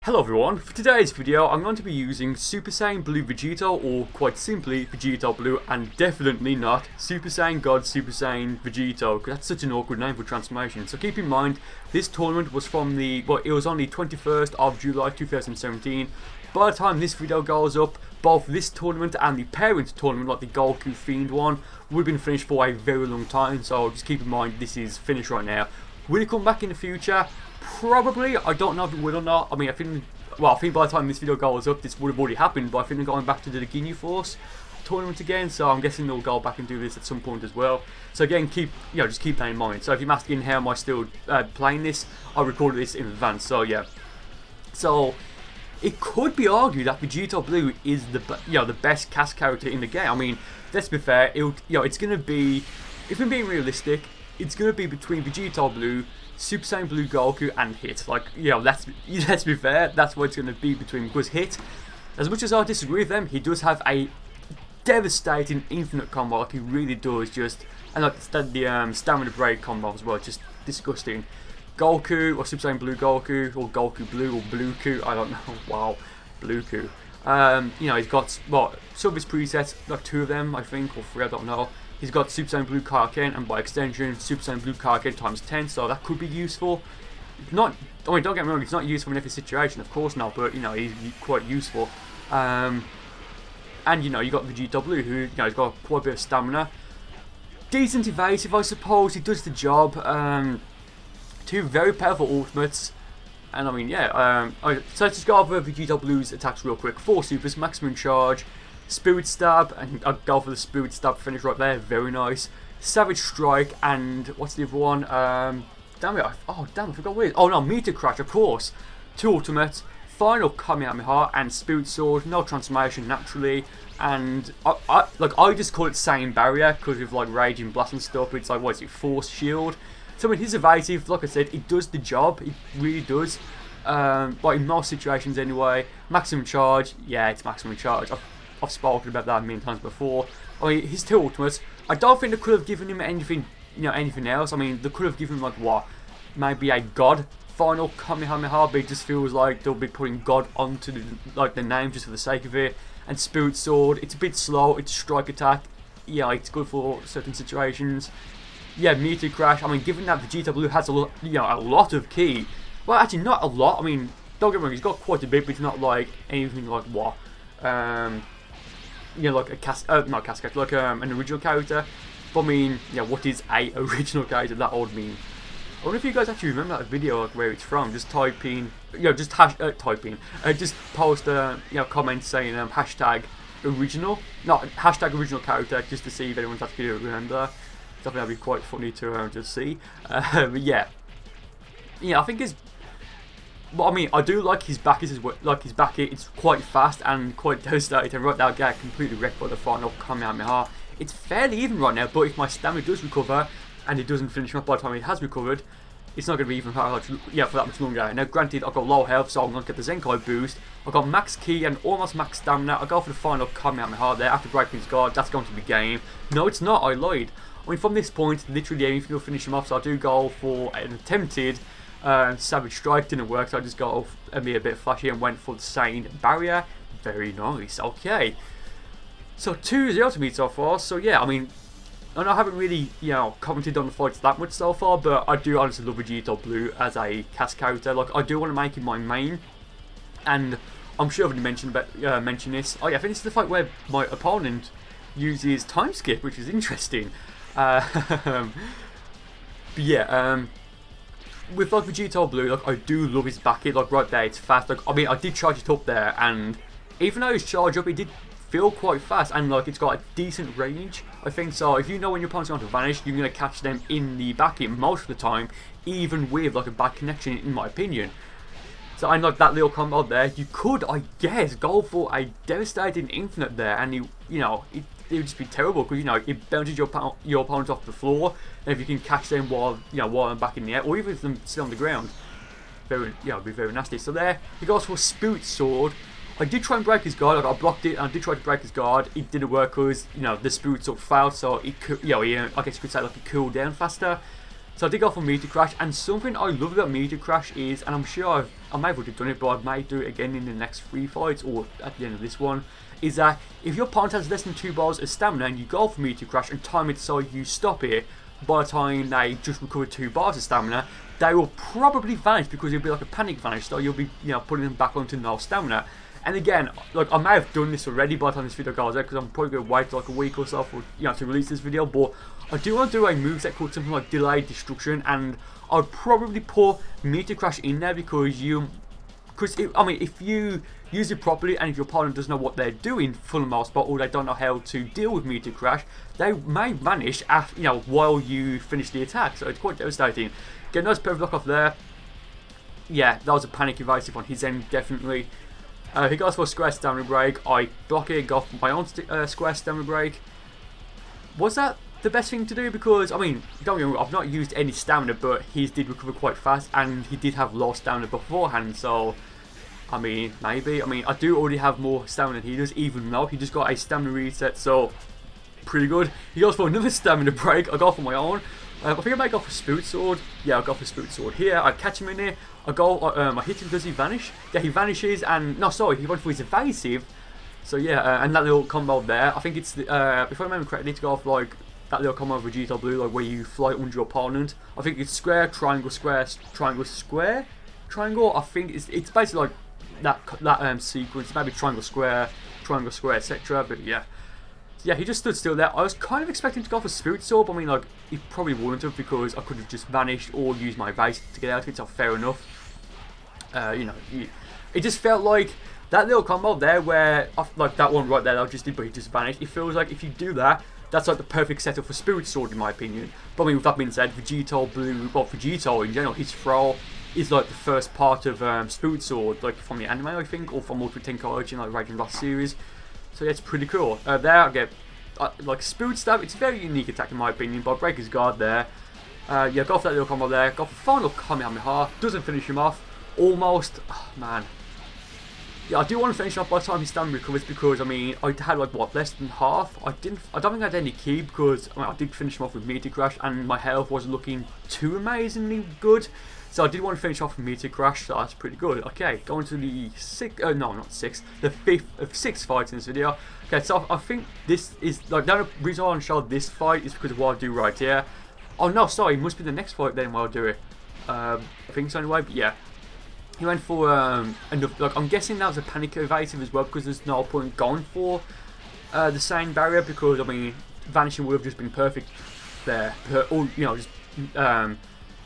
Hello everyone, for today's video I'm going to be using Super Saiyan Blue Vegito, or quite simply Vegito Blue, and definitely not Super Saiyan God Super Saiyan Vegito, because that's such an awkward name for transformation. So keep in mind, this tournament was from the, well, it was on the 21st of July 2017. By the time this video goes up, both this tournament and the parent tournament, like the Goku Fiend one, would have been finished for a very long time, so just keep in mind this is finished right now. Will it come back in the future? Probably. I don't know if it will or not. I mean, I think by the time this video goes up, this would have already happened, but I think they're going back to the Ginyu Force tournament again, so I'm guessing they'll go back and do this at some point as well. So again, just keep that in mind. So if you're asking how am I still playing this, I recorded this in advance, so yeah. So it could be argued that Vegeta Blue is the best cast character in the game. I mean, let's be fair. It's gonna be, if I'm being realistic, it's gonna be between Vegeta Blue, Super Saiyan Blue Goku, and Hit. Like, let's be fair, that's what it's going to be between, because Hit, as much as I disagree with them, he does have a devastating infinite combo, like he really does, and like the stamina break combo as well, just disgusting. Goku, or Super Saiyan Blue Goku, or Goku Blue, or Blueku, I don't know, wow, Blueku. He's got, some of his presets, like 2 of them, I think, or 3, I don't know. He's got Super Saiyan Blue Kaioken, and by extension, Super Saiyan Blue Kaioken times 10, so that could be useful. Don't get me wrong, it's not useful in every situation, of course not, but, he's quite useful. And, you got Vegeta Blue, who, he's got quite a bit of stamina. Decent evasive, I suppose, he does the job. 2 very powerful ultimates. And, I mean, yeah, so let's just go over Vegeta Blue's attacks real quick. 4 supers, maximum charge. Spirit Stab, and I'll go for the Spirit Stab finish right there, very nice. Savage Strike, and what's the other one? Damn it, I forgot what it is. Oh no, Meteor Crash, of course. 2 ultimates, final Kamehameha, and Spirit Sword, no transformation naturally. And I just call it Saiyan Barrier, because with like Raging Blast and stuff, it's like, what is it, Force Shield. So I mean, his evasive, like I said, it does the job, it really does. But in most situations anyway. Maximum charge, yeah, it's maximum charge. I've spoken about that a million times before. I mean, his 2 ultimates, I don't think they could have given him anything, anything else. I mean, they could have given him, like, what, maybe a God final Kamehameha, but it just feels like they'll be putting God onto the name just for the sake of it. And Spirit Sword, it's a bit slow, it's a strike attack, yeah, it's good for certain situations. Yeah, Meteor Crash, I mean, given that Vegeta Blue has a lot of ki, well, actually not a lot. I mean, don't get me wrong, he's got quite a bit, but it's not like anything like what, like an original character. But I mean, what is a original character? That would mean. I wonder if you guys actually remember that video, like where it's from. Just type in, just post a comment saying hashtag original, hashtag original character, just to see if anyone's actually remember. I think that'd be quite funny to see. But yeah, I think it's. But I mean, I do like his back. It's quite fast and quite devastating. Right now, I get completely wrecked by the final Kamehameha. It's fairly even right now, but if my stamina does recover and it doesn't finish off by the time it has recovered, it's not going to be even for that much longer. Now, granted, I've got low health, so I'm going to get the Zenkai boost. I've got max ki and almost max stamina. I go for the final Kamehameha there after breaking his guard. That's going to be game. No, it's not. I lied. I mean, from this point, literally anything will finish him off. So I do go for an attempted. Savage Strike didn't work, so I just got off and be a bit flashy and went for the Saiyan Barrier. Very nice, okay. So 2-0 to me so far, so yeah, I mean, and I haven't really, commented on the fights that much so far, but I do honestly love Vegeta Blue as a cast character. Like, I do want to make him my main, and I'm sure I've already mentioned this. Oh yeah, I think this is the fight where my opponent uses time skip, which is interesting. But yeah, with like Vegeta Blue, like I do love his back hit, like right there, it's fast. Like I mean, I did charge it up there, and even though it's charged up, it did feel quite fast, and like it's got a decent range, I think. So if you know when your opponent's going to vanish, you're going to catch them in the back hit most of the time, even with like a bad connection, in my opinion. So I like that little combo there. You could, I guess, go for a devastating infinite there, and it would just be terrible because it bounces your opponent off the floor, and if you can catch them while I'm back in the air, or even if them still on the ground, it'd be very nasty. So there, he goes for a Spirit Sword. I did try and break his guard. I blocked it, and I did try to break his guard. It didn't work because the Spirit Sword failed, so it could, I guess you could say like it cooled down faster. So I did go for Meteor Crash, and something I love about Meteor Crash is, and I'm sure I may have already done it, but I may do it again in the next 3 fights or at the end of this one, is that if your opponent has less than 2 bars of stamina and you go for Meteor Crash and time it so you stop it, by the time they just recover 2 bars of stamina, they will probably vanish because it'll be like a panic vanish, so you'll be, you know, putting them back onto no stamina. And again, like, I may have done this already by the time this video goes out, because I'm probably going to wait like a week or so for, you know, to release this video, but I do want to do a moveset called something like Delayed Destruction, and I'd probably put Meteor Crash in there because I mean, if you use it properly and if your opponent doesn't know what they're doing for the most part, or they don't know how to deal with Meteor Crash, they may vanish after, you know, while you finish the attack, so it's quite devastating. Get a nice perfect block off there. Yeah, that was a panic evasive on his end, definitely. He goes for a square stamina break. I block it, go for my own square stamina break. Was that the best thing to do? Because, I mean, don't get me wrong, I've not used any stamina, but he did recover quite fast, and he did have low stamina beforehand, so, I mean, maybe. I mean, I do already have more stamina than he does, even though he just got a stamina reset, so, pretty good. He goes for another stamina break. I go for my own. I think I might go for Spoot Sword. Yeah, I'll go for Spoot Sword here. I catch him in there. I hit him. Does he vanish? Yeah, he vanishes, and, no, sorry, he went for his evasive. So, yeah, and that little combo there, I think it's, if I remember correctly, to go off, like, that little combo of Vegito Blue, like, where you fly under your opponent. I think it's square, triangle, square, triangle, square, triangle. I think it's basically like that sequence, maybe triangle, square, etc. But yeah. So, yeah, he just stood still there. I was kind of expecting to go for Spirit Sword, but I mean, like, he probably wouldn't have, because I could have just vanished or used my vase to get out of it, so fair enough. You know, it just felt like that little combo there where, like that one right there that I just did, but he just vanished. It feels like if you do that, that's like the perfect setup for Spirit Sword, in my opinion. But I mean, with that being said, Vegito Blue, well, Vegito in general, his throw is like the first part of Spirit Sword, like from the anime, I think, or from Ultimate Tenkaichi, like Dragon Ball series. So yeah, it's pretty cool. There I get like Spirit Stab. It's a very unique attack in my opinion, but I break his guard there. Yeah, go for that little combo there. Go for final Kamehameha. Doesn't finish him off. Almost. Oh, man. Yeah, I do want to finish off by the time his stamina recovers, because I mean, I had like what, less than half. I don't think I had any key, because I mean, I did finish him off with Meteor Crash, and my health wasn't looking too amazingly good. So I did want to finish off with Meteor Crash, so that's pretty good. Okay, going to the the fifth of 6 fights in this video. Okay, so I think this is like, the reason I want to show this fight is because of what I do right here. Oh no, sorry, it must be the next fight then while I do it. I think so anyway, but yeah. He went for like, I'm guessing that was a panic evasive as well, because there's no point going for the same barrier, because I mean, vanishing would have just been perfect there. Or, you know, just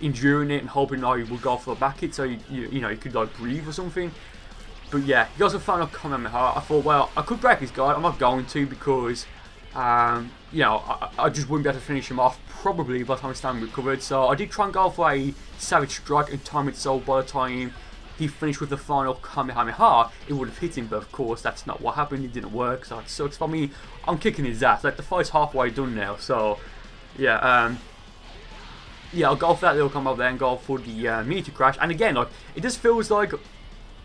enduring it and hoping he would go for a back hit, so you know, you could like breathe or something. But yeah, he got some final Kamehameha. I thought, well, I could break his guard. I'm not going to, because you know, I just wouldn't be able to finish him off probably by the time his stamina recovered. So I did try and go for a Savage Strike and time it, so by the time he finished with the final Kamehameha, it would have hit him, but of course that's not what happened. It didn't work, so it sucks for me. I'm kicking his ass. Like, the fight's halfway done now, so yeah. Yeah, I'll go for that little combo there and go for the Meteor Crash. And again, like, it just feels like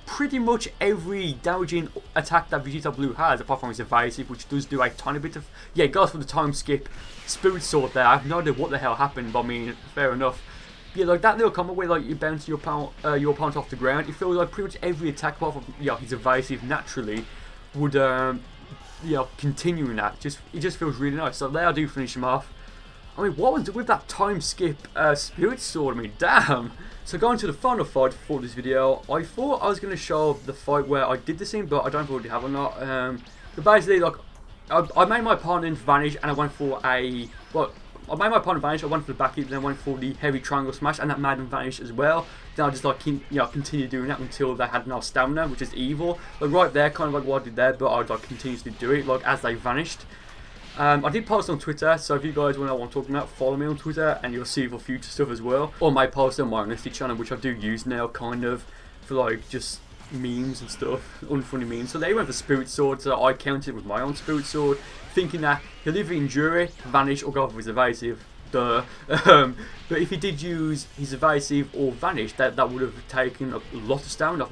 pretty much every damaging attack that Vegeta Blue has, apart from his evasive, which does do a tiny bit of, yeah, it goes for the time skip, Spirit Sword there. I have no idea what the hell happened, but I mean, fair enough. Yeah, like that little combo where like you bounce your opponent off the ground, it feels like pretty much every attack, apart from, you know, his evasive naturally would you know, continue in that. It just feels really nice. So there I do finish him off. I mean, what was it with that time skip Spirit Sword? I mean, damn. So going to the final fight for this video, I thought I was going to show the fight where I did the scene, but I don't know if I already have or not. But basically, like, I made my opponent vanish, and I went for a, well, I made my opponent vanish, I went for the back hit, then I went for the heavy triangle smash, and that made them vanish as well. Then I just like, you know, continue doing that until they had no stamina, which is evil. Like right there, kind of like what I did there, but I would like continuously do it, like as they vanished. I did post on Twitter, so if you guys want to know what I'm talking about, follow me on Twitter, and you'll see for future stuff as well. Or my post on my Honesty channel, which I do use now, kind of, for like just memes and stuff, unfunny memes. So they went for Spirit Sword, so I counted with my own Spirit Sword, thinking that he'll either endure it, vanish, or go for his evasive. Duh. But if he did use his evasive or vanish, that would have taken a lot of stamina off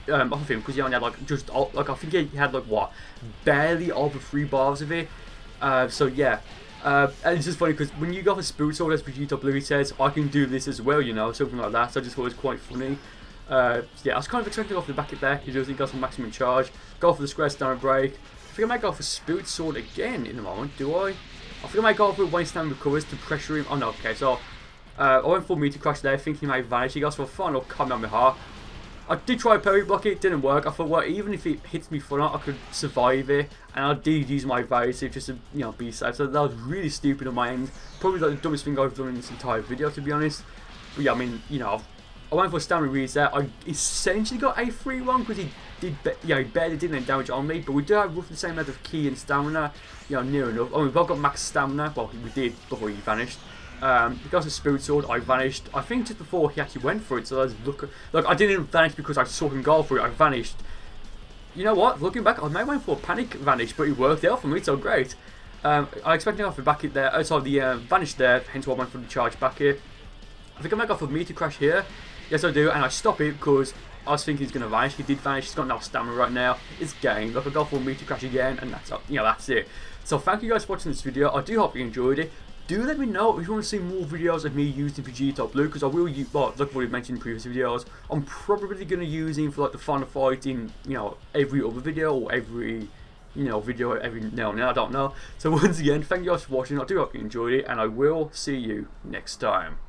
of him, because he only had like just like, I think he had like what, barely over 3 bars of it. So yeah, and it's just funny because when you go for Spirit Sword as Vegeta Blue, he says, I can do this as well, you know, something like that. So I just thought it was quite funny. Yeah, I was kind of expecting off the back of there. He does, he got some maximum charge. Go for the square down break. I think I might go for Spirit Sword again in a moment, do I? I think I might go for when Stan recovers to pressure him. Oh no, okay, so I went for Meteor Crash there, thinking he might vanish. He goes for a final Kamehameha. I did try parry block it, didn't work. I thought, well, even if it hits me full on, I could survive it. And I did use my evasive just to, you know, be safe. So that was really stupid on my end. Probably like the dumbest thing I've done in this entire video, to be honest. But yeah, I mean, you know, I went for a stamina reset. I essentially got a free one because he did, yeah, he barely did any damage on me. But we do have roughly the same amount of key and stamina, you know, near enough. I mean, we've both got max stamina. Well, we did before he vanished. Because of Spirit Sword, I vanished. I think just before he actually went for it. So let's look. Look, I didn't vanish because I saw him go for it. I vanished. You know what? Looking back, I may have went for a panic vanish, but it worked out for me. So great. I expected off the back it there. So the vanish there. Hence why I went for the charge back here. I think I might go for Meteor Crash here. Yes, I do, and I stop it because I was thinking he's going to vanish. He did vanish. He's got no stamina right now. It's game. Look, I go for Meteor Crash again, and that's, you know, that's it. So thank you guys for watching this video. I do hope you enjoyed it. Do let me know if you want to see more videos of me using Vegeta Blue, because I will use, well, like what we mentioned in previous videos, I'm probably going to use him for like the final fight in, you know, every other video or every, you know, video every now and then, I don't know. So once again, thank you guys for watching. I do hope you enjoyed it, and I will see you next time.